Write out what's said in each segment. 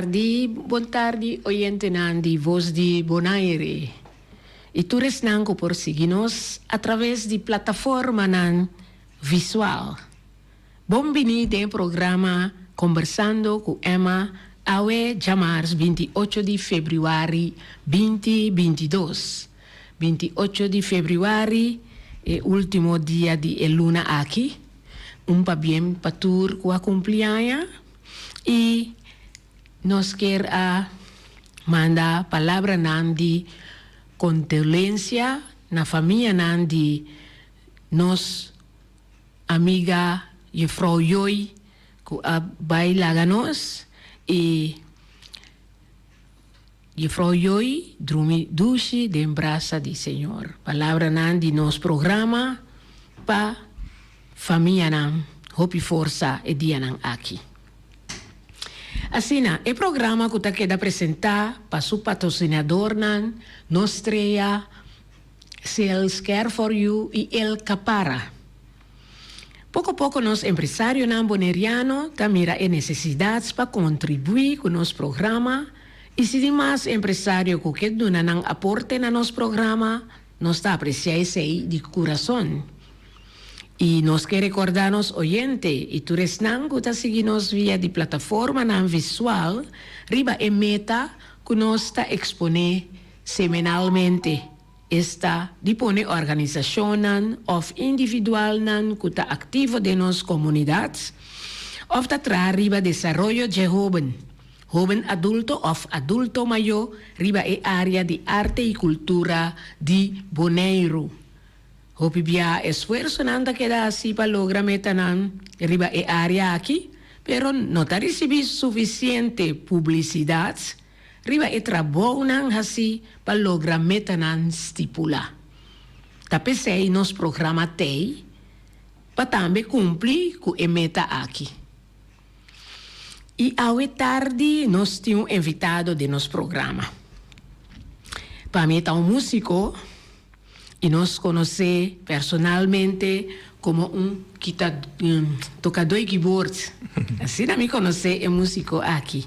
buon tardi, oyente nandi, voz di Bonaire. E tu resnanco por seguirnos a través de plataforma nan visual. Bombini de programa Kombersando com Emma awe jamars 28 de februari 2022. 28 de februari é último dia de luna aqui. Pa bien patur com a cumpleaños. E nos quer a mandar palavra nandi condolência na família nandi nos amiga e Frau Joy que a bailaganos e Frau Joy drumi dushi de embraça de Senhor. Palavra nandi nos programa pa família nam hopi força e dia nam aqui. Assim, o programa que está querendo apresentar para o patrocinador, nós treia Sales Care for You e El Capara. Pouco a pouco, nós empresários bonerianos também têm necessidades para contribuir com o nosso programa. E se demais empresários que dão aporte no nosso programa, nós está apreciando isso de coração. E nós queremos recordar nos oyentes e todos que estão seguindo via de plataforma visual, riba e meta que nós está exponer semanalmente. Esta dispone organização ou individual que está ativo de nossas comunidades, ou está traz riba desenvolvimento de jovem adulto ou adulto maior, riba e área de arte e cultura de Bonaire. Hopi bia esfuerzo nanda queda así para lograr metanan riba e área aquí, pero no ta recibi suficiente publicidad riba e trabalho nan así para lograr metanan stipula. Ta pensei nos programa tei para também cumprir com a meta aqui. E ao tarde nós tínhamos invitado de nosso programa. Para mim tá músico e nos conhece personalmente como tocador de keyboard. Assim, me conhece é músico aqui.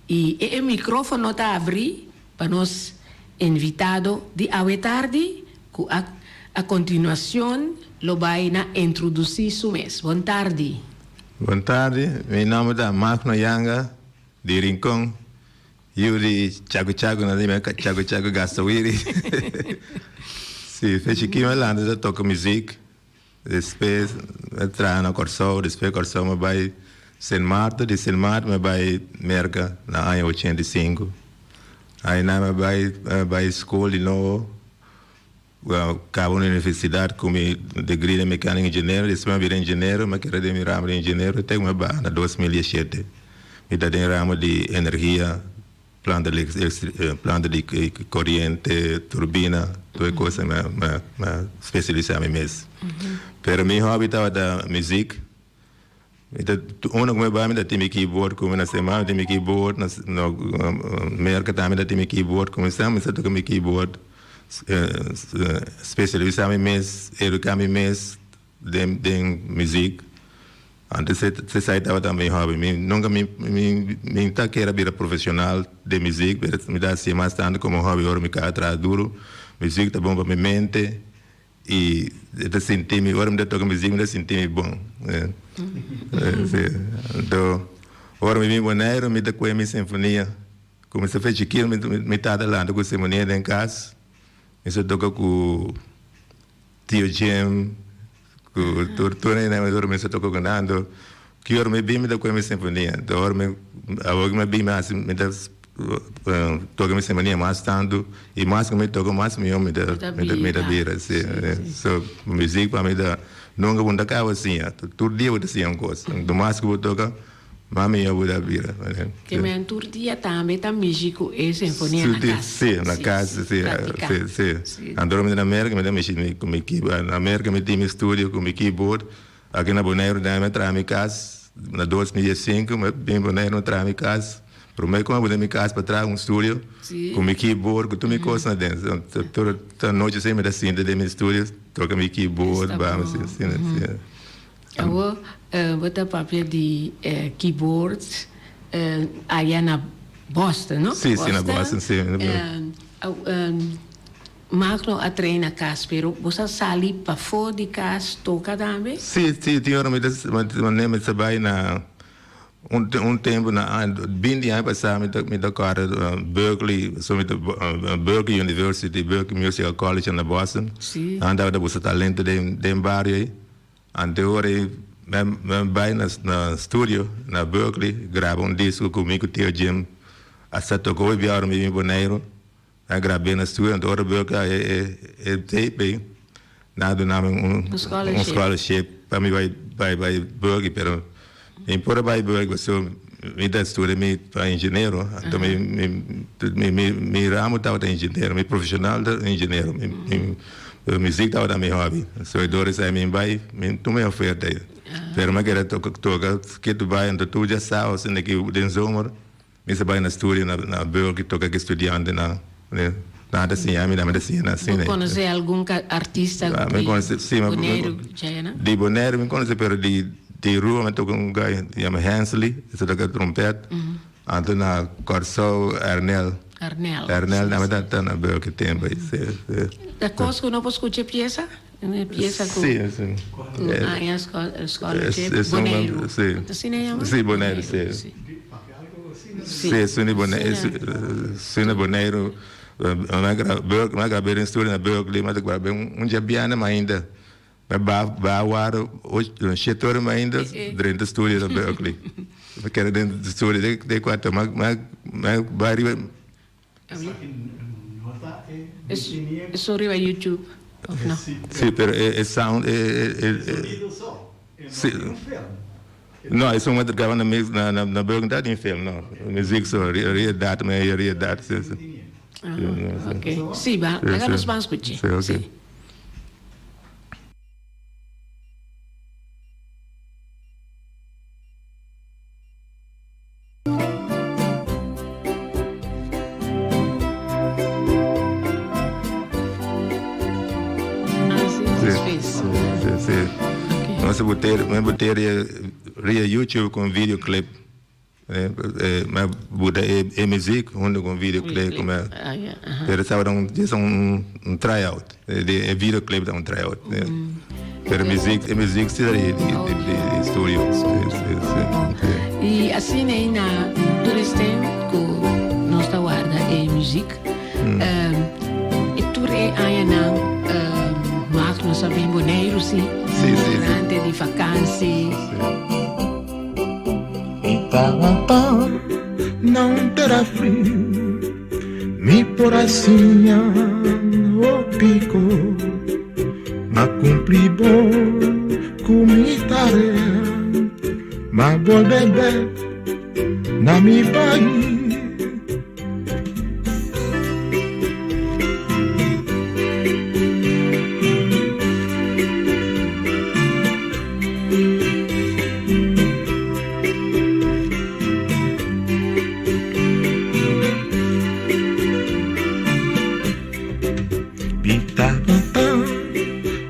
E o microfone está abrido para nós invitado de hoje tarde, que a continuação lo vai na introduzir su mês. Boa tarde. Boa tarde, meu nome é Marco Yanga, de Rincón. Eu de Chago na minha Chago Gastawiri. Sim, fez aqui uma landa, eu toco música, depois eu trago na Corsol, depois Corsol me vai São Marta, de São Marta me vai Merca, na ano 85. Aí me vai escola de novo, acabo na universidade com degree de mecânica engenheiro, depois me virei engenheiro, me quero de ramo de engenheiro, até me vai na 2007. Me dá de ramo de energia, planta de corrente, turbina, toda coisa me especializar mesmo. Pero meu hobby estava da música. Uno come vai me da time keyboard, como na semana time keyboard, no merca também da time keyboard, começamos a tocar meu keyboard, especializar mesmo, educar mesmo de música. Antes se saía também hobby. Nunca me tá queira vir profissional de música, me dá assim mais tanto como hobby, agora me cá atrás duro. Música tá bom para minha mente e eu senti me agora me dá tocar música, me dá sentir bom. Então, agora me vim Bonaire, me dá com a minha sinfonia. Como se fez aquilo, me tá falando com a sinfonia em casa. Eu toco com tio Jim. Torturei na minha dormência estou cantando que eu me bem me dá com a minha sinfonia então me bem mais me dá toca minha sinfonia mais tanto e mais que me toca mais me dá bira so música para me dá nunca vou dar assim todo dia vou assim uma coisa do mais que vou tocar mami eu vou dar bira que me enturdia também músico e sinfonia na casa sim na casa sim andando na América me dá mexer com keyboard na América me tem estúdio com keyboard aqui na Bonaire me traz minha casa na 2005 me bem Bonaire me traz minha casa primeiro como eu vou minha casa para trazer estúdio com keyboard com tudo coisa na dentro toda noite sempre me dá cinta de meu estúdio toca meu keyboard vamos assim Agora, botar papel de keyboard, allá na Boston, no? Sim, sim, na Boston, sim. Magno a treina casa, pero você sali para fora de casa, toca também? Sim, tinha hora me trabalhei na tempo na 20 anos passado me tocar Berkeley, Berkeley University, Berkeley Musical College na Boston. Sim. Andava da busca talento de bairro aí. Ante hora me vai na estúdio na Berkeley, grava disco comigo tio Jim. Essa tocou e vieram me Bonaire. Eu gravei na estúdio, ante hora Berkeley é tape. Nada nome scholarship para mim vai Berkeley, pero Impora vai Berkeley, so me da estúdio me para engenheiro, então me ramo estava engenheiro, me profissional da engenheiro, música estava da meu hobby, so eu dou isso aí me vai, me tomei oferta aí, pero me quero tocar que tu vai então tu já sabe, assim que den zomer, me se vai na estúdio na Berkeley tocar que estudante na nada assim, a mim nada assim, assim né. Conhece algum artista me conhece, sim, Bonaire, já né? De Bonaire me conhece, pero de rua me toca guy chama Hensley, esse toca trompete. Então na Corso Arnel na verdade na Berkeley tempo aí. Da coisa que não posso escutar peça? Pieza com... Sim. A escola de Bonaire. Sim, Bonaire, sim. Sim, Suni Bonaire. Eu gravei em estúdio na Berkeley, mas eu gravei dia biana ainda. Bawar 7 horas ainda dentro do estúdio da Berkeley. Porque era dentro do estúdio de 4, mas vários... Isso arriba a YouTube? No. Sim, pero o sound... Sonido só? Não, isso é uma gravando na Berkeley, não tem filme, não. Música só, realidade, mas é realidade. Ok. Sim, vamos escutar. Sim. Nossa botei YouTube com videoclip, mas botei música onde com videoclip como é. Pero estava um tryout, de videoclip da tryout. Pero música se de estúdio. E assim aí na durante que nós está guarda é música. E tu aí na Marco não sabe Bonaire sim. Durante de vacâncias. Itapá não terá frio, me poracinha o pico, ma cumpri bom com mi tarea, ma vol bebê na mi país.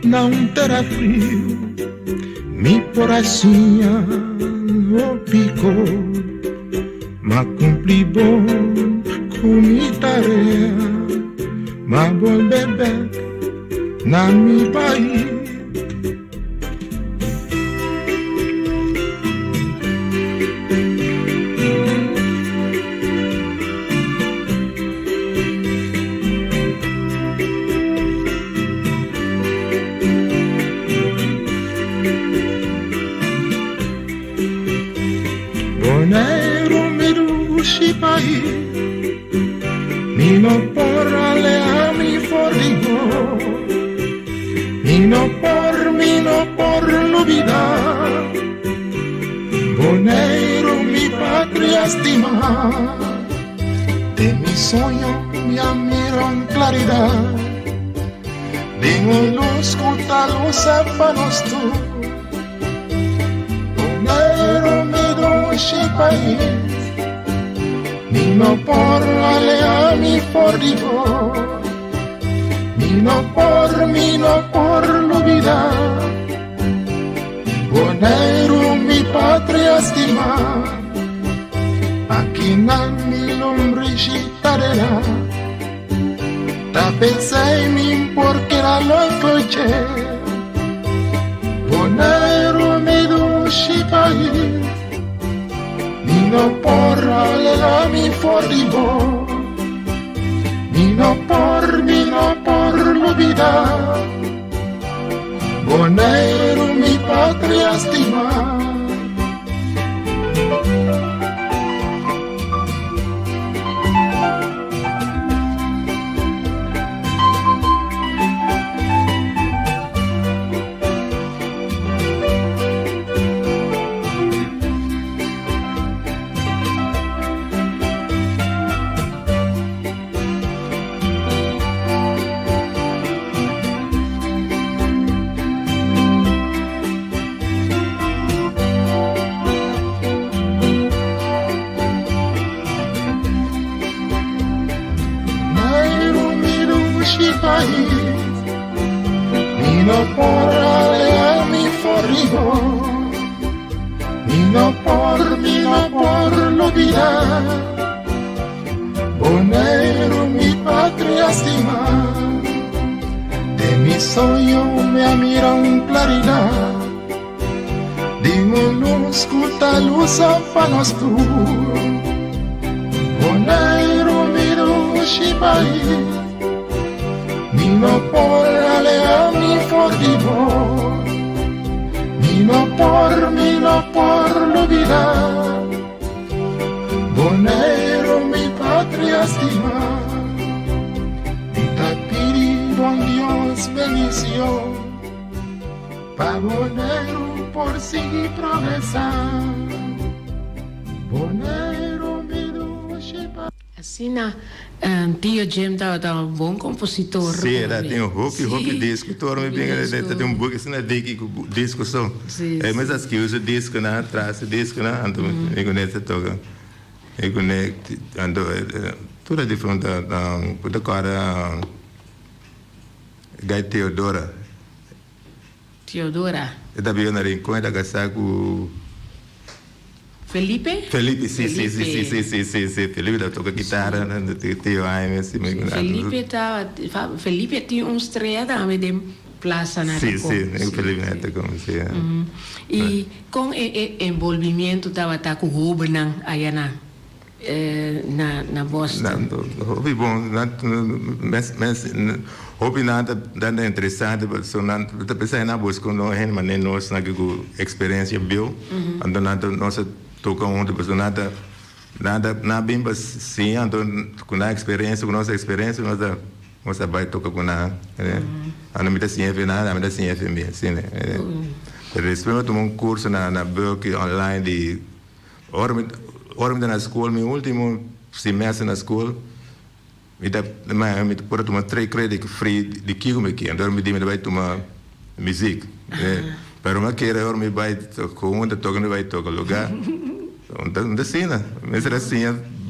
Não terá frio, mi poracinha o pico, ma cumpri bom com mi tarea, ma vol bebê na mi país. Bonaire mi rushi país, mi no por alea mi forrigo, mi no por novidad. Bonaire mi patria estimada, de mi sueño me admiro en claridad, de mi luz oculta los afanos tú. País, mi no por alea mi forrigo, mi no por novidad. Bonaire mi patria estimada, final mi lombricitadera. Tapesei mi porque la locoche. Bonaire mi dushi país. Nino porra le la mi forribo. Nino por lo vida. Bonaire mi patria estimada. Nino por alea mi forrido, Nino por lo vida. Bonaire mi patria estimada, de mi sueño me miran claridad. Dime luz, culta luz, afanos tú. Bonaire mi dushi país. Nino por alea mi forribo, Nino por lo vida. Bonaire mi patria estimada, y te pido a Dios bendición, pa' Bonaire por seguir progresar. Bonaire mi dushi país. Assim, tio Jim estava um bom compositor. Sim, era tem hopi disco, todo mundo bem, tem book assim na disco só. Mas as que usa disco na traz disco na, então eu conheço toca, eu conecto, então tudo é diferente da cara Gai Teodora. Eu também na rincão da Gasaco. Felipe, sim. Felipe toca guitarra, tio Aime, assim. Felipe tinha estreia também de plaça na Sim, Felipe neta como se. E com o envolvimento estava com o Ruben aí na Boston. Hobby bom, mas hobby nada interessante, só nada pensar na Boston não é mas nós na que experiência viu, então nada nossa toca onde pessoa nada bem mas sim então com a experiência com nossa experiência nós vai tocar com a não me dá sim nada me dá sim FM assim né depois eu tomei curso na Berkeley online de ora na escola meu último semestre na escola me pode tomar 3 créditos free de que como que então me vai tomar música pero uma que era me vai com onde toca não vai tocar lugar então assim né mas era assim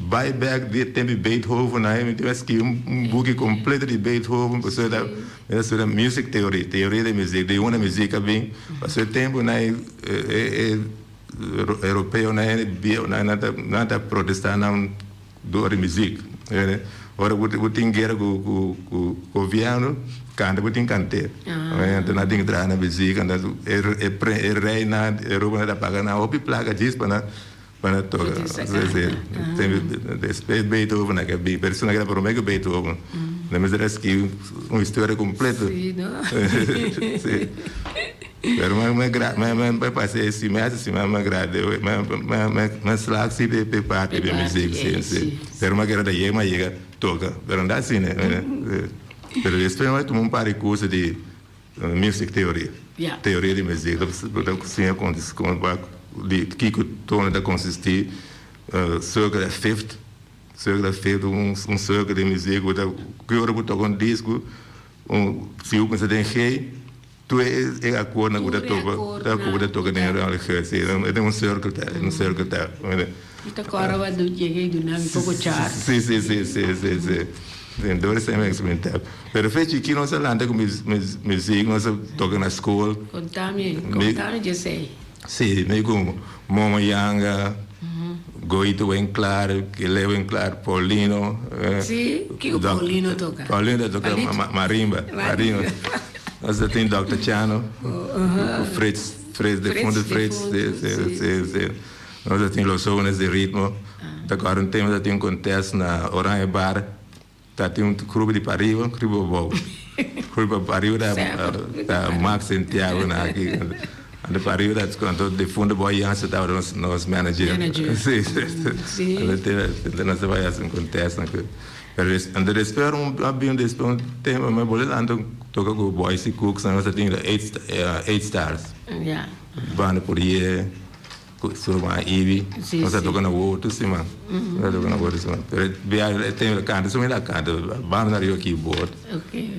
vai back de tempo Beethoven aí me tivesse que book completo de Beethoven passou da music teoria de música de uma música bem passou tempo né europeu né nada protestar não do música ora eu tenho guerra com o governo canta eu tenho cantar então nada entrar na música então rei na Europa nada pagar na outra placa diz para tocar tem Beethoven né que é pessoa que era por meio Beethoven mas era que uma história completa sim pero me passei esse mês me agrada mas lá se de parte de música sim pero uma guerra daí mas chega toca pero não assim né pero depois eu tomei par de curso de music teoria teoria de música então sim com de que torna da consistir circle fifth circle de música que eu vou tocar disco se eu considerar rei tu é a cor na cor da toca dentro da regra é um circle tá Ita cora vai do jegue do nome pouco char sim então isso é experimental pero fez que nós falamos com música nós toca na escola contame já sei sim meio como Mama Yanga Goito en claro, que Leo en claro, Paulino. Sim, que o Paulino toca. Paulino toca marimba. Nós temos Dr. Chano, o Fritz de fundo, Fritz. Nós temos os zonas de ritmo. Agora um tema, tem um contexto na Oranha Bar. Tem um grupo de Pariba, um grupo bom. Grupo Pariba da Max Santiago aqui. De Pariba, quando de fundo boa aliança da nosso manager. Sim. Nós vai assim contexto. Ando espero um tema, mas vou lá toca com Boys e Cooks, nós temos 8 stars. Yeah. Banda por aí, Surma Ibi, nós tocamos na outro semana. Nós tocamos na outra semana. Tem canto, só me dá canto, banda na rio keyboard,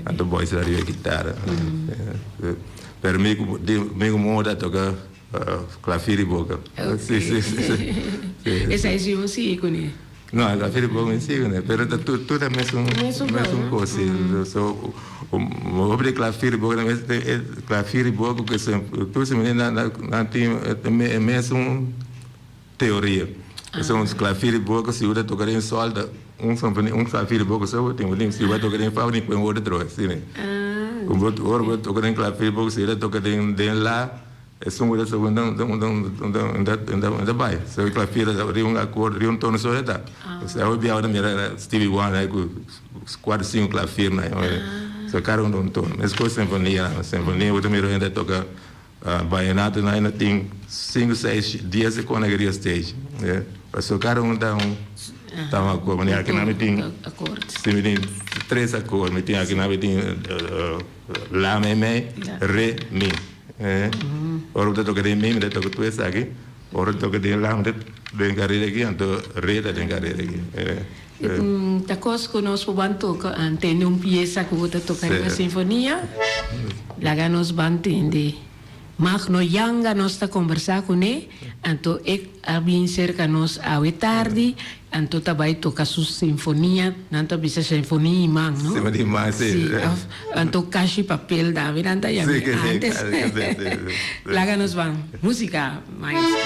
ando Boys na rio guitarra. Pero meu moda toca clafir e boca. Sim. Esse aí sim você ícone. No, la fede bogo in sigo, né? Pero tu da mesmo coisa. So, o obri clafir bogo, clafir bogo que tu se menina na tem mesmo teoria. São os clafir bogo se usa tocar em solda, um clafir bogo só tem um se vai tocar em pau nem põe outro troço, assim, né? O outro tocar em clafir bogo se usa tocar em lá. É só uma das coisas da baia. Se eu clafira, um acordo, um tono só está. Se eu vi agora mira Stevie Wonder com 4, 5 clafir, né? Se cada um tono. Mas com sinfonia, o primeiro ainda toca baianato, ainda tem 5, 6 dias com a igreja stage. Se cada dá um acordo, aqui na me tem 3 acordos, me tem aqui na me tem lá me re mi. Orang tu toka dia mim, dia toka tu esaki. Orang toka dia lá, dia dengar lagi, anto reda dengar lagi. Takos conosco bantu antende pieza que você toca na sinfonia. Laga nos bantende. Magno Yanga nós está conversar com ele, anto abin cerca nós ao tarde, anto também toca sua sinfonia, nanto bisa sinfonia imang, no? Sinfonia imang, sim. Anto caixa papel da viranda ya antes. Laga nos van música, maestro.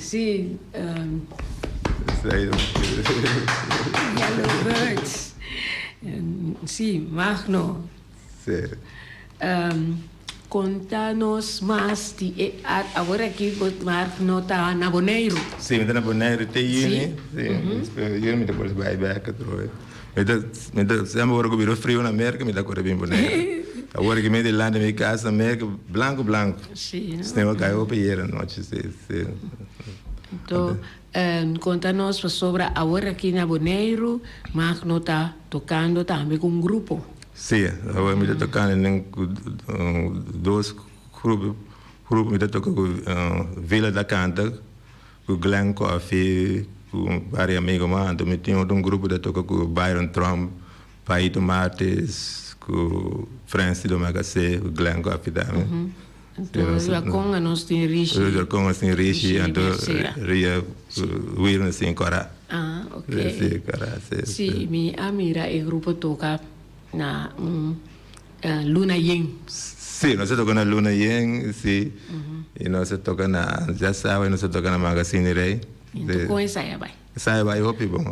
Sí, Yellow Birds. Sí, Magno. Sí. Contanos más de agora aqui Magno está na Bonaire. Sim, está na Bonaire, tem Uni. Eu me depois vai back atrás. Sempre agora que virou frio na América, me dá cor bem Bonaire. Agora que me de lá na minha casa, América, branco. Sim. Se não caiu para ir à noite, sim. Então, conta-nos sobre agora aqui na Bonaire, Magno está tocando também com um grupo. Sim, agora me está tocando em 2 grupos. Me está tocando com Vila da Canta, com Glenn Coffee, com vários amigos meus. Então, me tinha um grupo que toca com Byron Trump, Paito Martes, com Francis do Magacé, com Glenn Coffee também. Então, a Conga nós tem Rishi. A Conga tem Rishi, então, Ria, Wilson, assim, Corá. Ah, ok. Sim, minha amiga, o grupo toca na Luna Yen. Sim, nós tocamos na Luna Yen, sim. E nós tocamos na, já sabe, nós tocamos na Magazine Rei. Então, com essa aí vai. Sai vai, hobby bom.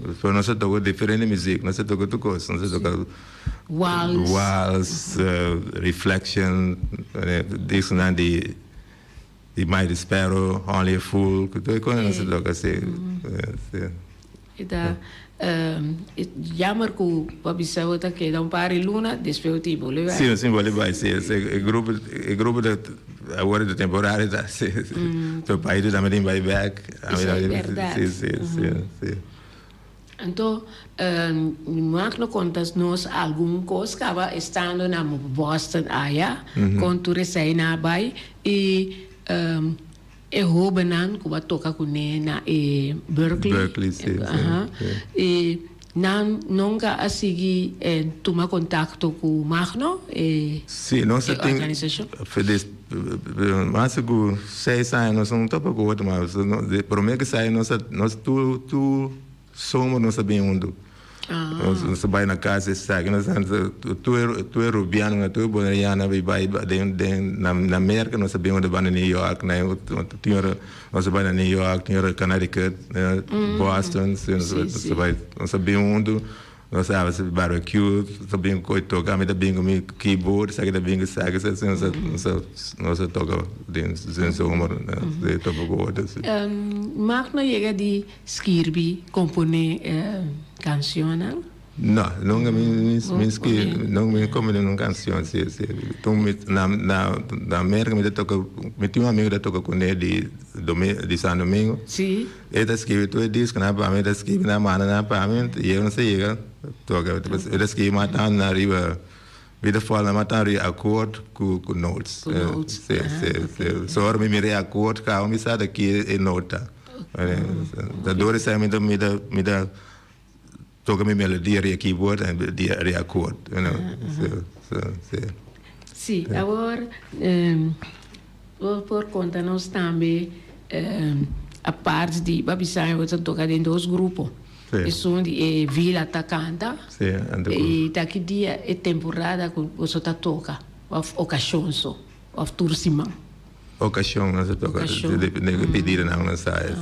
Porque nós tocamos diferente música, nós tocamos tudo coisa, nós tocamos Waltz, Reflection, isso não de die mij spero, only a fool, que tu kon se toca se. Ita jammer ku babisa wata ke dan pari luna despeu tipo le vai. Sim, sim, vale vai ser. O grupo de agora de temporário tá se. Tu pai tu também vai back. Isso é verdade. Sim. Então, mag no contas nos algum coisa que estava estando na Boston aya, quando tu recém na bai e roubanan que vai tocar com na Berkeley, sim. E nunca a seguir tomar contato com o Magno e sim, nossa tem organização. Mas que 6 anos nós não topa com outro, mas por mim que sai nós tu somos nós bem onde nós vai na casa sai nós tu é rubiano tu é bonaiana vai na América nós bem onde vai na New York na nós vai na New York tinha Connecticut Boston nós bem onde nós sabemos barbecue também coi tocar me da bingo me keyboard sabe da bingo sabe nós toca dentro humor de topa gorda Magno chega de escrever compor canções não me como uma canção se então na América me toca me tinha amigo que toca com ele de São Domingo sim ele escreve todo disco na para mim escreve na mano na para mim e eu não sei toca ele escreve matando na riba vida fala matando acordo com notes só ora me mirei acordo cá me sai daqui e nota da dor sai me dá toca minha melodia e keyboard e acordo sim agora por conta nós também a parte de babisai você toca em dois grupos e são de Vila Tacanta e daqui dia é temporada que você toca of ocasião só of turcima ocasião nós toca de pedir não nós sai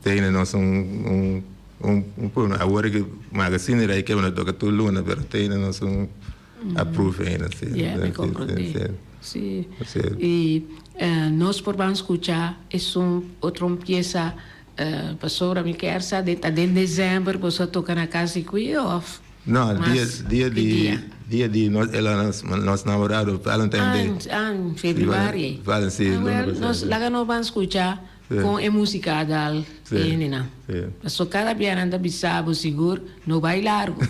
tem nós agora que magazine aí que eu não toca tudo luna pero tem nós approve ainda me compreende sim e nós podemos escuchar outra peça pastora me quer saber de dezembro você toca na casa aqui off não dia de nós namorado Valentine Day fevereiro nós lá não vamos escuchar com a música da menina só cada dia anda bisabo seguro não vai largo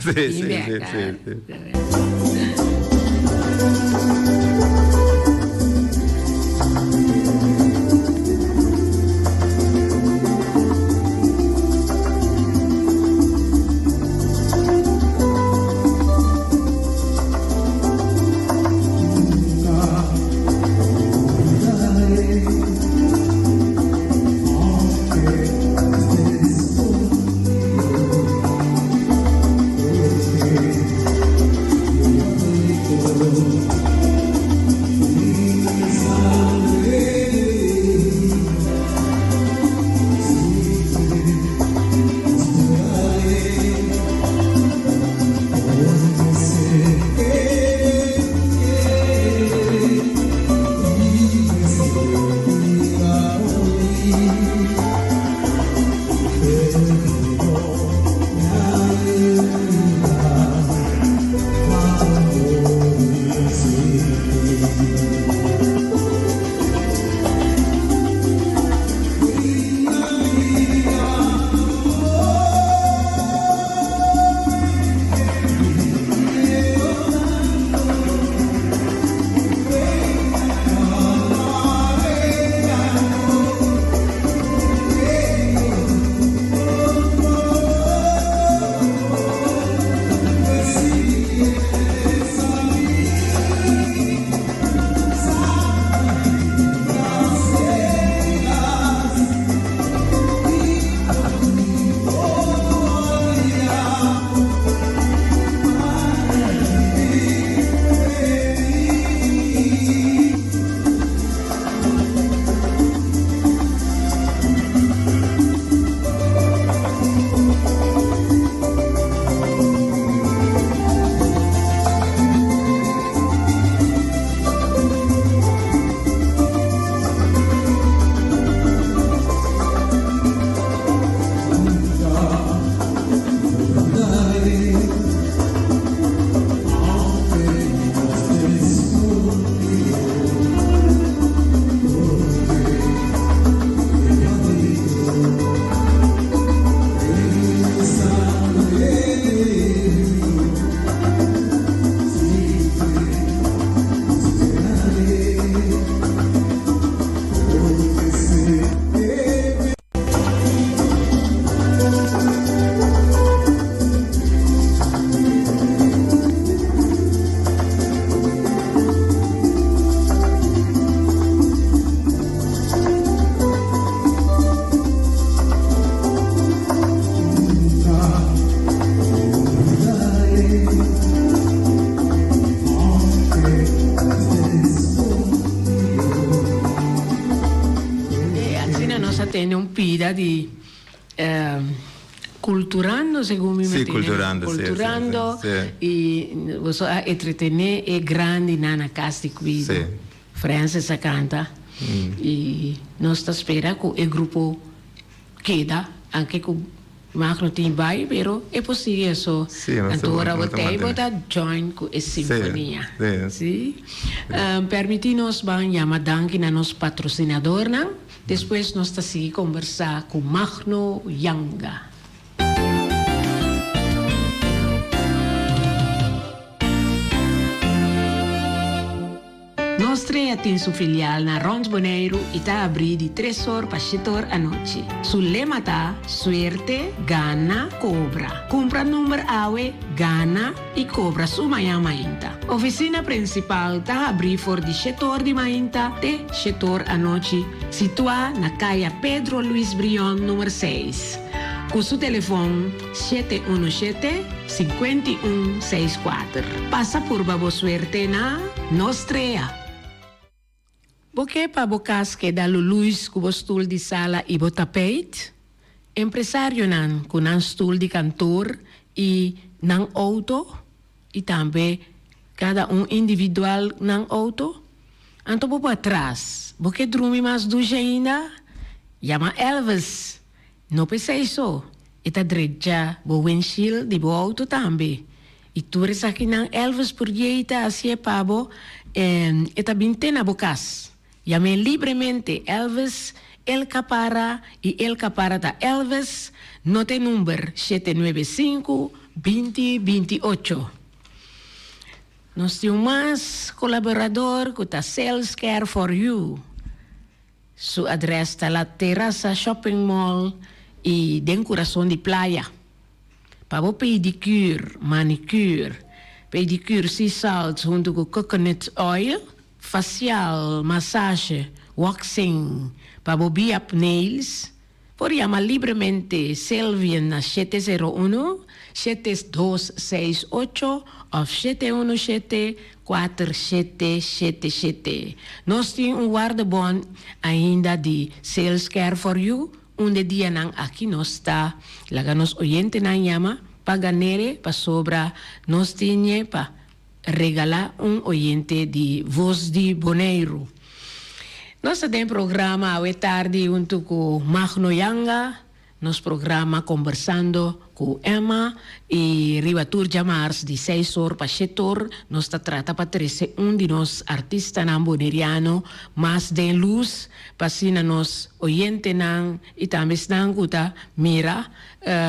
tem pida de culturando, segundo me Sì, culturando, culturando sì. e você entretener é grande na casa qui. Sì. França sa canta e nós sta spera que o grupo queda anche com Magno tem vai, pero é possível isso. Sì, Agora o tempo da join com a sinfonia. Sì. Permiti-nos bang chamar danke na nos patrocinador, não? Depois nós está seguir conversar com Magno Yanga. Nostra tem sua filial na Rons Bonaire e está abrindo de 3 horas para 7 horas à noite. Su lema tá suerte, gana, cobra. Compra número AWE, gana e cobra su manhã mainta. Oficina principal está abrindo for de 7 horas de mainta até 7 horas à noite, situada na caia Pedro Luiz Brion, número 6. Com seu telefone 717-5164. Passa por Babo Suerte na Nostrea. Porque para bocas que dá luz com o stool de sala e o tapete, empresário nan com um stool de cantor e nan auto e também cada individual nan auto, então por atrás, porque dorme mais duja ainda, chama Elvis. Não pensei isso. Eta direita o windshield de o auto também. E tu res aqui nan Elvis por jeita assim pabo, eta bintena bocas. Llame livremente Elvis, el capara e el capara da Elvis, note número 795-2028. Nós temos mais colaborador que está Sales Care for You. Su adressa está na Terraça Shopping Mall e den coração de praia. Para o pedicure, manicure, pedicure sea salt junto com coconut oil, facial, massage, waxing, para o biap nails, por chamar livremente Sylvian na 701-7268 ou 717-4777. Nós temos guarda-bom ainda de Sales Care for You, onde dia nang aqui nós está, laga nos oyente na chama, para ganere, para sobra, nós tinha para regalar oyente de Voz de Bonaire. Nós temos programa à tarde junto com Magno Yanga, nos programa Kombersando com Emma e Ribatur Jamars de 6 horas para 7 horas. Nós trata para trazer de nos artistas boneriano mais de luz para sina nos oyente nang e também nang kuta mira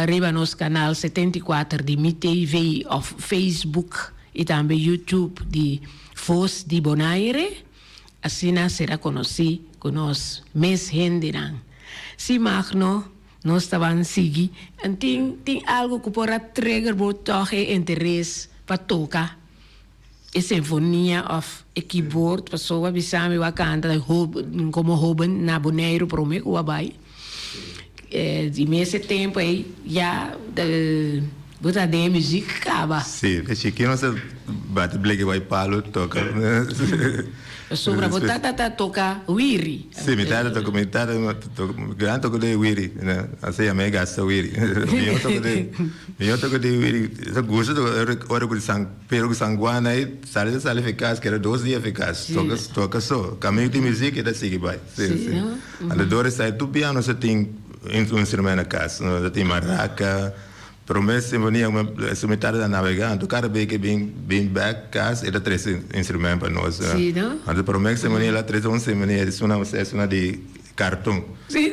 riba nos canal 74 de MTV of Facebook e também YouTube de Voz de Bonaire. Assim será conhecido com nós mais gente nang. Si Magno nós estávamos seguindo, tem algo que pode trigger o toque interesse para tocar. A sinfonia of a keyboard, pessoa bisame wa canta como Ruben na Bonaire para o meu abai. De nesse tempo aí já botar de música acaba. Sim, porque aqui nós bate blegue vai palo toca. Sobre botar toca wiri. Sim, metade toca grande toca de wiri, né? Assim a mega gasta wiri. Eu toca de wiri. Eu gosto do hora que sang, pero que sanguana aí, sale eficaz, que era 2 dias eficaz. Toca só. Caminho de música é assim que vai. Sim. A dor sai do piano, você tem instrumento na casa, você tem maraca. Promessa sinfonia essa metade da navegando cada vez que vem back casa ele traz instrumento para nós. Sim, não? Mas a promessa sinfonia ela traz sinfonia é uma de cartão. Sim.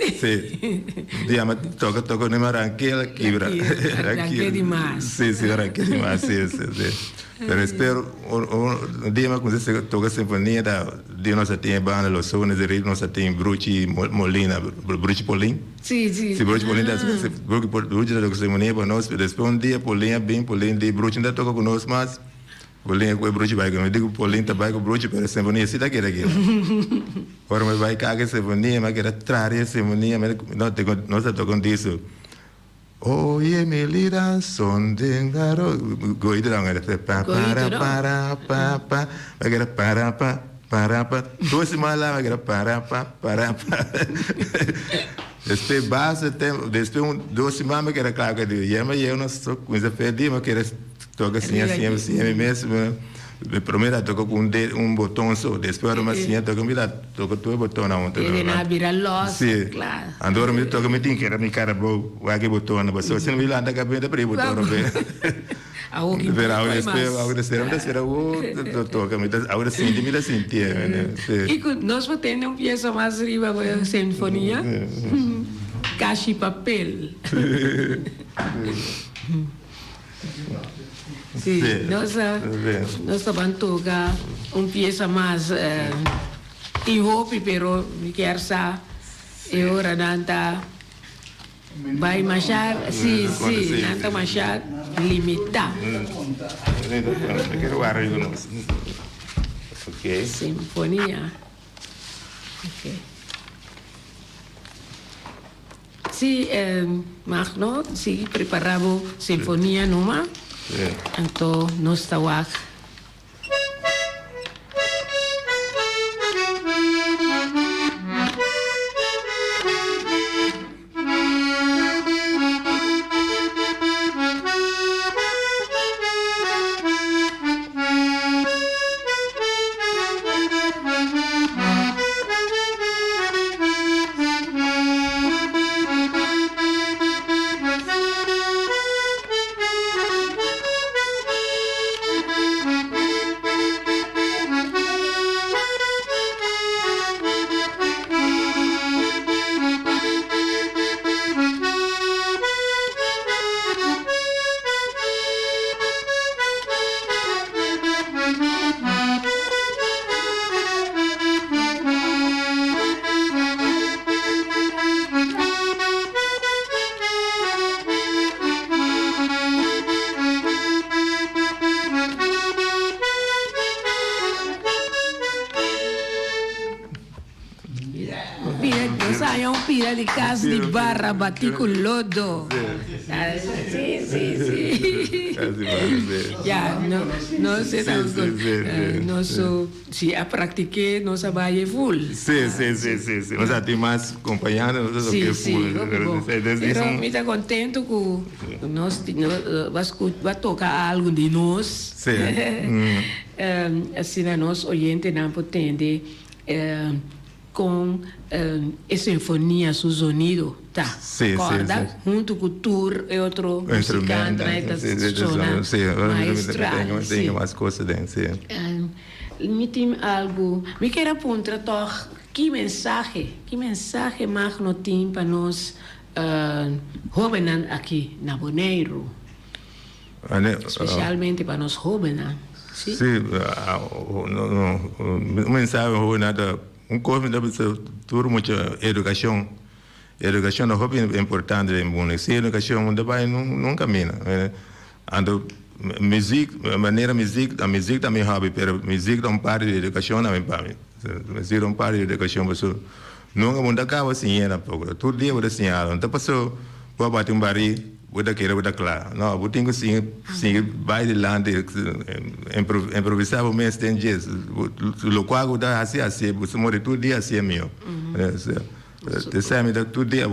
Diama toca nem arranquela quebra. Arranque demais. Sim, arranque demais. Sim. Pero espero o dia mais quando você toca sinfonia da de nós tem banda Los Sones de Rio, nós tem Bruci Molina, Bruci Polin. Sim. Se Bruci Polin da Bruci da sinfonia para nós, depois dia Polin bem Polin de Bruci ainda toca com nós mas Polin com Bruci vai eu digo Polin tá vai com Bruci para sinfonia se daqui. Ora mas vai caga sinfonia, mas que era trare sinfonia, mas nós tocando disso. Oye, mi lira son de garo. Goido não era para. Vai era para. 2 semanas lá vai era para. Después base después 2 semanas que era claro que eu não estou com essa perdi, mas que era toca assim mesmo. Primeiro toca com botão só, depois uma assim toca 2 botões na outra. Ele na vira loss, sim. claro. Agora me toca me tem que era me cara bom, o que botão, mas se não me lá anda cabendo para botão não vê. Verá, agora será o toca me agora senti me sentir, né? E nós temos uma peça mais riba a sinfonia. Caixa e papel. Sim, nós vamos tocar uma peça mais hip-hop, pero me quer saber, e ora nanta vai machar, sim, nanta machar limitar. Ok. Sinfonia. Ok. Sim, Magno, sim, preparamos sinfonia numa. Então, nós estamos pira de casa de barra, bati com lodo. Sim. Já, nós estamos se a pratiquei, nós trabalhamos full. Sim. Nós já temos mais acompanhando, nós já full. Eu me estou contente com nós vai tocar algo de nós. Sim. Assim, nós oriente não podemos com a sinfonia, seu sonido, tá? Sim. Junto com o tour e outro instrumento, né? Tem mais coisas dentro, sim. Me tem algo, me quero apontar toch, que mensagem Magno tem para nós jovens aqui na Bonaire, especialmente para nós jovens, sim? Sim, mensagem jovem coisa da tudo muita educação é muito importante em Bonaire. Se educação não vai não caminha. Ando música, maneira música, a música também hobby, pero música é parte de educação também para mim. Música é parte de educação, mas nunca muda acaba assim era pouco. Todo dia você assim, então passou para bater bari, você quer você claro. Não, você tem que sim vai de lá improvisar o mês tem dias. O qual dá assim, você morre todo dia assim é meu. Você sabe que todo dia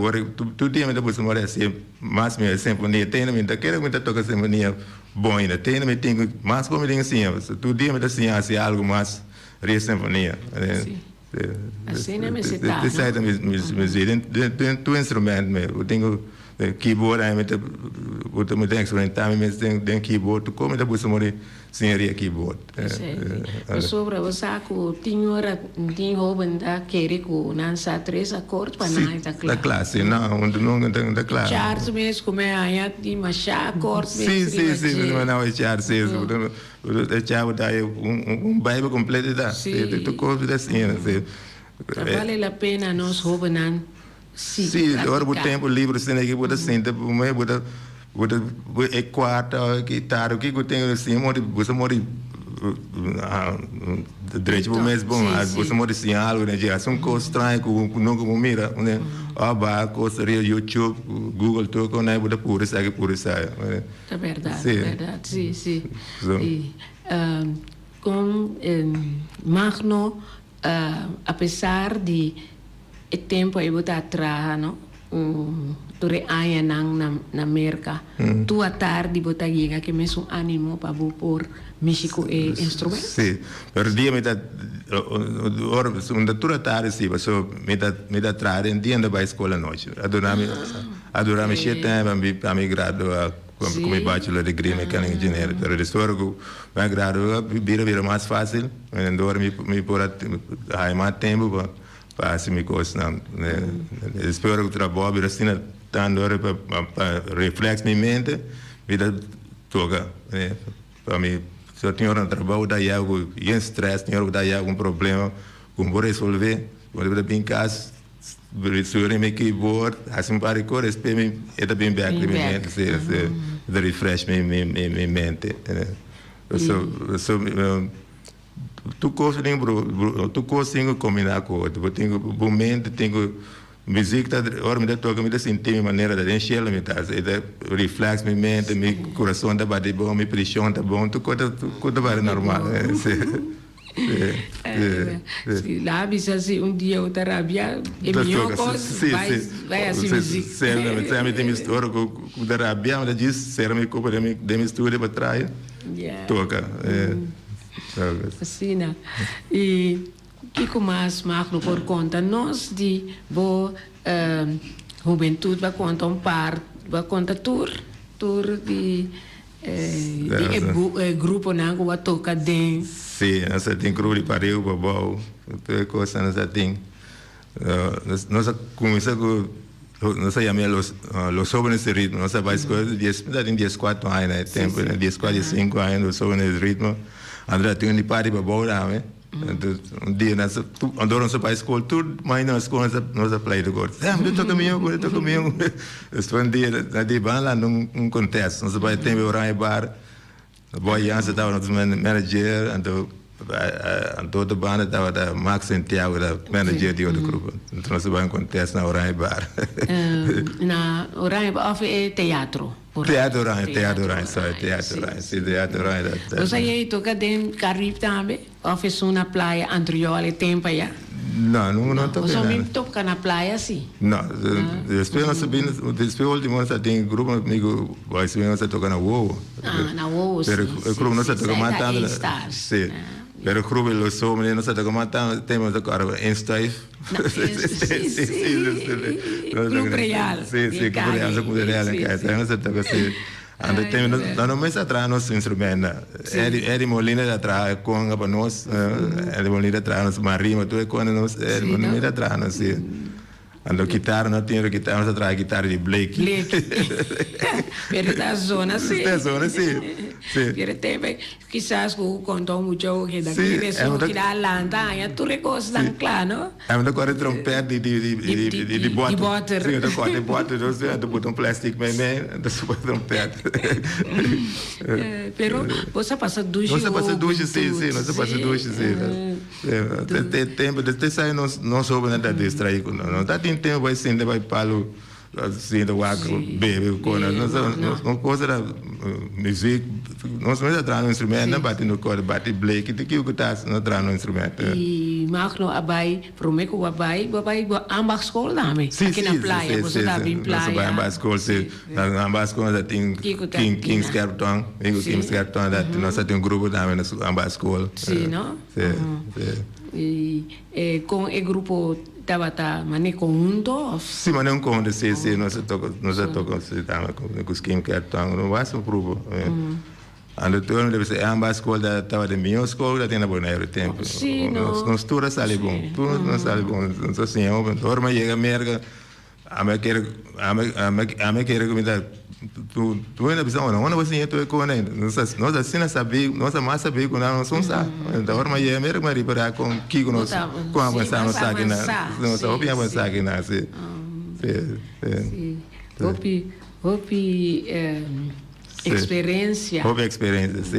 você morre assim, mas minha sinfonia tem na minha, quero muito tocar sinfonia bom ainda, tem na minha tem mais como tem assim, todo dia me dá assim algo mais ria sinfonia. Assim é mesmo tá. Você sabe tem tu instrumento meu, eu tenho keyboard aí eu também tenho experimentar mas tem keyboard como da você morrer sem keyboard. Sobre você que tinha jovem da querer com lançar 3 acordes para nós da classe. Da classe, não da classe. Charles mesmo como é aí de machar acordes. Sim, não é Charles, o Charles dá bible completo da. Tu coisa assim, vale a pena nós jovens Sim, agora o tempo livre, você que pode sentar, pode é quarta, guitarra, o que eu tenho assim, você mora direito para o mês bom, você mora assim algo, né? Já são coisas estranhas que nunca me mira, né? Coisa YouTube, Google, tudo, né? Pode pôr isso. É verdade, sim. Com Magno, apesar de o tempo aí botar atrás, não? tore aya na merca. Tu a tarde bota llega que me su ánimo para por México e instrumento. Sì, per dire mi da ora una tura tarde sì, so mi da trare in dia da scuola noce. Adorami tempo a mi grado come bachelor degree mecânica engenharia. Per il storico mi grado vira mais fácil, agora mi pora hai mais tempo para se me costa. Espero que o trabalho vira assim tanto hora para reflexar minha mente, vida toca, para mim. Se eu tenho um trabalho, daí algo, e estresse, tenho daí algum problema, como vou resolver, vou vir em casa, resolver meu keyboard, assim para que eu respeite, é também back de minha mente, se refresh minha mente. Tu consegue combinar com outro, eu tenho momento, tenho música, ora me toca, me sentir minha maneira de encher me tá, reflex minha mente, meu coração tá bate bom, minha pressão tá bom, tu coisa vai normal, Lá bisa assim dia outra rabia, é melhor coisa, vai assim música. Sempre tem mistura com da rabia, mas diz ser me culpa de me estúdio para trás, toca. Assim, né? E que mais macro por conta nós de boa juventude vai contar vai contar tour de grupo não que vai tocar dentro. Sim, nós tem grupo de pareu babau, toda coisa nós tem. Nós começamos nós chamamos los jóvenes de ritmo, nós vai escola de 14 anos, né? Tempo, 14, 5 anos, los jóvenes de ritmo. André tem um party babau lá, né? Dia nós andamos para a escola, tudo, mas na escola nós play do corpo. Eu tô comigo. Estou um dia na diban lá num contexto, nós vai ter orar em bar, boy Jansen estava nosso manager, então toda a banda estava da Max Santiago, da manager de outro grupo. Então nós vai em contexto na orar em bar. Na orar em bar é teatro. Teatro Orange. Você aí toca dentro do Caribe também? Ou fez uma praia anterior e tempo já? Não toca. Você me toca na praia assim? Não, depois nós sabemos, depois o último nós tem grupo amigo, vai ser nós toca na UO. Na UO, sim. O grupo nós toca matando. Sim. Pero o grupo los homens nós toca matando, temos agora em Steve. Grupo real. Sim, grupo real em casa. Nós toca assim. Ando temos no mês atrás nosso instrumento. Eri Molina atrás com para nós, Eri Molina atrás nós marima, tudo quando nós Eri Molina atrás nós. Ando guitarra, não tinha guitarra, nós atrás guitarra de Blake. Pero da zona sim. Da zona sim. Pero tem quizás contou muito que daqui pessoa que dá landa, já tu recosta tão claro, não? Ando com a trompete de bota. Sim, ando com a bota, ando botar plástico meio, ando com a trompete. Pero você passa duche. Você passa duche, sim, você passa duche, sim. Tem tempo, até sair não soube nada distrair com não. Tá tem tempo vai sim, vai palo assim do água, bebe com não coisa da música, nós não atrás no instrumento, não bate no cor, bate Blake, de que o tá não atrás no instrumento. E Magno abai, prometo abai ambas escola também. Aqui na praia, você tá bem praia. Nós ambas escola, sim. Ambas escola tem Kings Carton, Kings Carton, nós tem grupo também nas ambas escola. Sim, não? Sim. E com o grupo estava mané conjunto? Sim, mané um conjunto, sim, nós tocamos com os Kings Carton, não vai ser um grupo. Ando todo deve ser ambas escola estava de minha escola tem na Bonaire tempo. Sim, nós tudo sale bom, tudo não sale bom, então assim, eu dorma chega merda, a me quer comida tu ainda precisa não você tu com né nós assim não sabia nós mais sabia quando nós somos sabe então agora chega merda mas para com que nós com avançar nós aqui na nós vamos avançar aqui na sim experiência. Houve experiência, sim.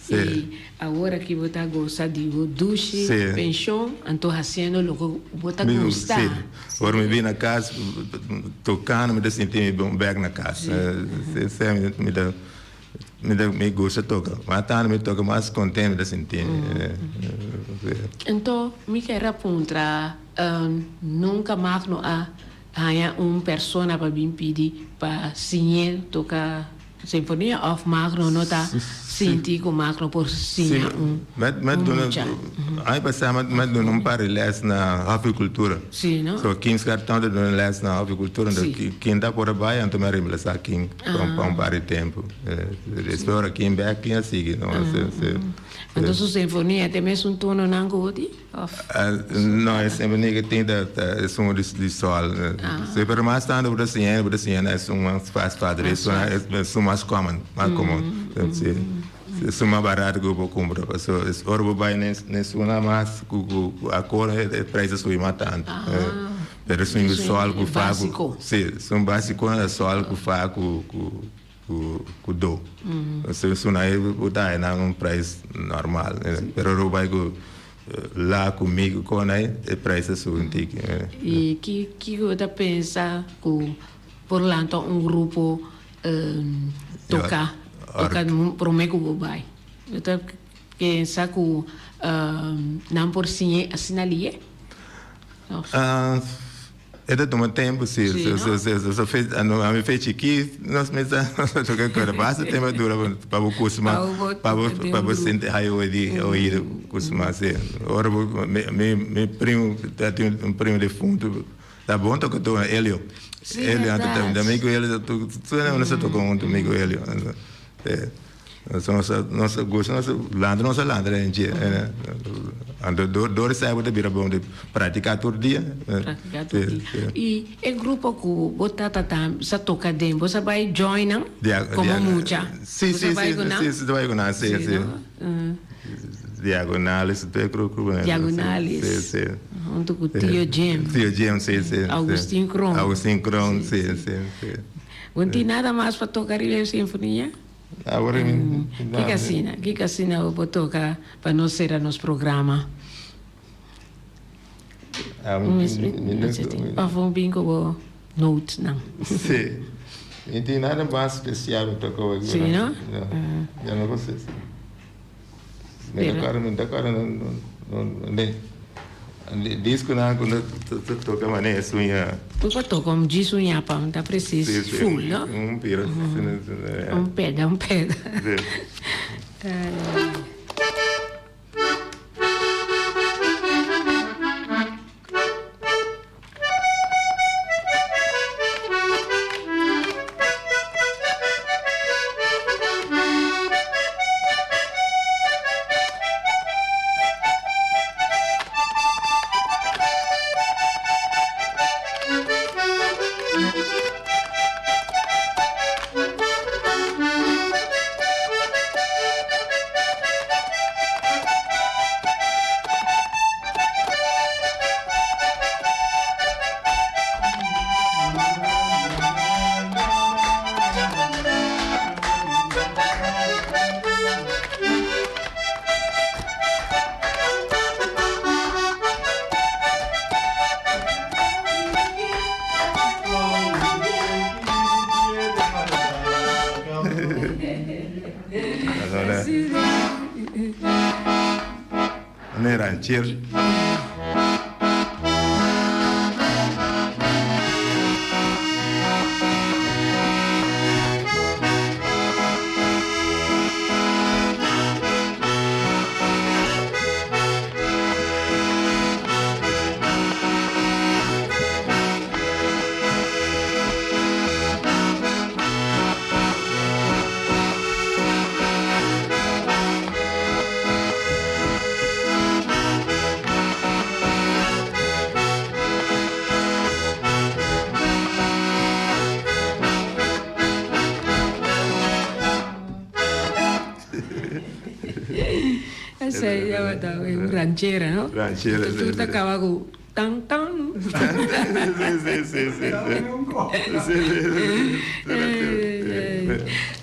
E agora que você gosta de duche, pensão, então fazendo o que você gosta. Agora me vi na casa, tocando, me senti bem na casa. Me gosta de tocar. Matando, me toca mais contente de sentir. Então, me quero apontar, nunca mais a há persona para vir pedir para sinher tocar sinfonia of macro nota senti com macro por sinher aí passamos mas não para les na avicultura sim não so 15 cartão de les na avicultura quem dá por baixo então me lembra só aqui para para tempo espero aqui em back quem assim não então sua sinfonia tem mesmo tono não godi não é sinfonia que tem da som de sol se per mais tanto por assim é um faz padre isso é mais comum se uma barata que eu vou comprar porque se orbo vai nesse uma mais a cor é preço sui matando pero isso é sol que faz sim básico é sol que faz com do se isso não é botar não preço normal pero eu vai lá comigo com aí é preço sui e que você pensa que por lá então grupo tocar por mim que eu vai eu tô pensa que não por sim assinale é de tomar tempo sim se fez a me fez aqui nós mesmo tocar coisa basta tempo dura para o curso para você sentir aí ouvir curso mas ora me primo tem primo de fundo tá bom toca tu Elio amigo Elio tu não se tocou com amigo Elio nossa gosto nossa landra em dia ando dor sai de bira bom de praticar todo dia e o grupo que botata tam sa toca dem você vai join não como mucha sim vai com sim diagonales do grupo diagonales onde o tio Jim sim Agustin Kron sim não tem nada mais para tocar a sinfonia agora que casina eu vou tocar para nós ser nosso programa para bingo note não sim não tem nada mais especial para tocar sim não já não sei não disco não quando toca maneira sunha tu toca como diz sunha para não preciso full não peda rancheiro essa é uma rancheira, não? Rancheira. Tu acaba com tan tan.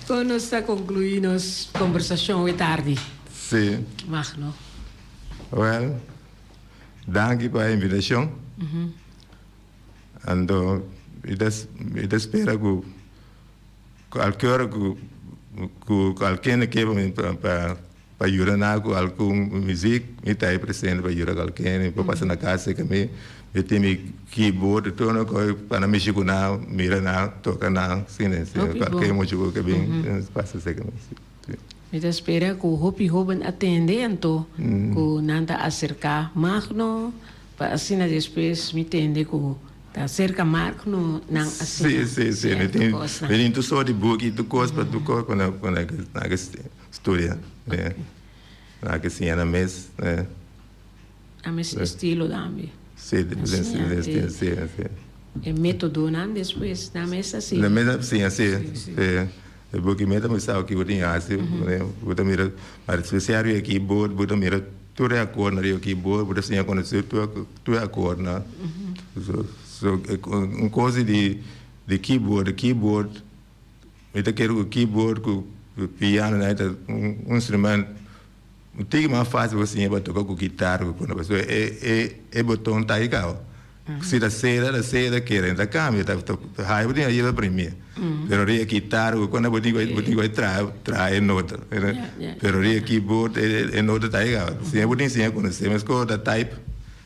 Quando nós está concluindo a conversação é tarde. Sim. Mas não. Well, danke pela invitação. Ando, eu espero que qualquer que alguém que para ajudar com algum música, me tá aí presente para ajudar alguém, para passar na casa que me tem meu keyboard, tudo não coi para mexer com não, mira não, toca não, sim, né? Qualquer músico que vem passa assim que me. Eu espero que o Hopi Hoban atende, então, que nanda acercar Magno, para assim depois me entender que tá cerca Magno não assim. Sim, tem tu só de book, tu coisa para tu coisa quando na história, né? Na que sim na mês, né? A mes estilo também. Sim, sim. E método não depois na mesa assim. Na mesa sim, assim. É porque me também sabe que eu tinha assim, né? Eu também mas se você é keyboard, eu também tu é acordo no keyboard, eu assim conhecer tu é acordo, né? So coisa de keyboard, eu quero o keyboard com o piano, né? Um instrumento tem mais fácil você para tocar com guitarra, quando a pessoa é botão tá igual. Se da seda querem da câmera, tá raiva de aí a primeira. Pero a guitarra, quando eu digo trai nota, pero a keyboard é nota tá igual. Se eu digo assim, quando você me escuta type,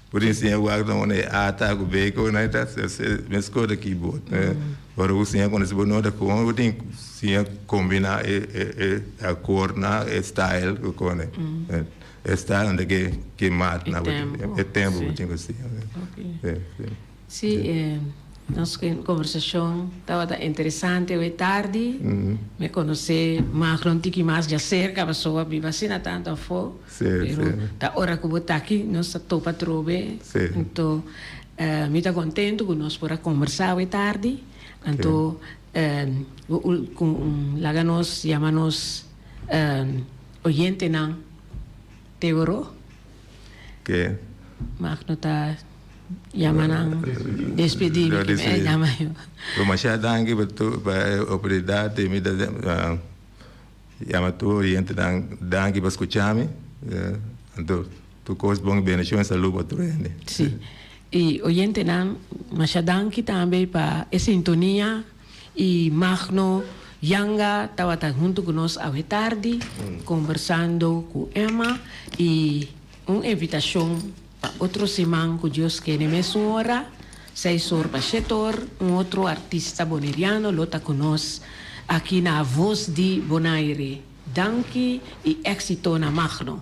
por isso eu guardo onde a tá com B, quando aí tá, me escuta keyboard. Para o senhor quando se for nota com, eu tenho se combinar a cor na style com style onde que mata na tempo tenho assim. Sim, nossa conversação estava interessante hoje tarde. Me conheci Magno tiki mais de cerca, mas só viva assim na tanto fo. Pero da hora que eu estou aqui, nós estamos para trobe. Então, me está contento que nós podemos conversar hoje tarde. Então, laga nos llamamos oyente não teoro. Que Magno está llamando despedir me llama eu. Mas já danke para a oportunidade me dá llama tu oriente danke para escutar-me. Então, tu coisas bom bem, deixa eu saludo para tu, né? Sim. E oyente não, mas já danke também para a sintonia e Magno Yanga estava junto conosco hoje tarde, conversando com Emma e uma invitação para outro semana que Deus quer na mesma hora, 6 horas para 7 horas, outro artista boneriano lota conosco aqui na Voz de Bonaire. Danke e éxito na Magno.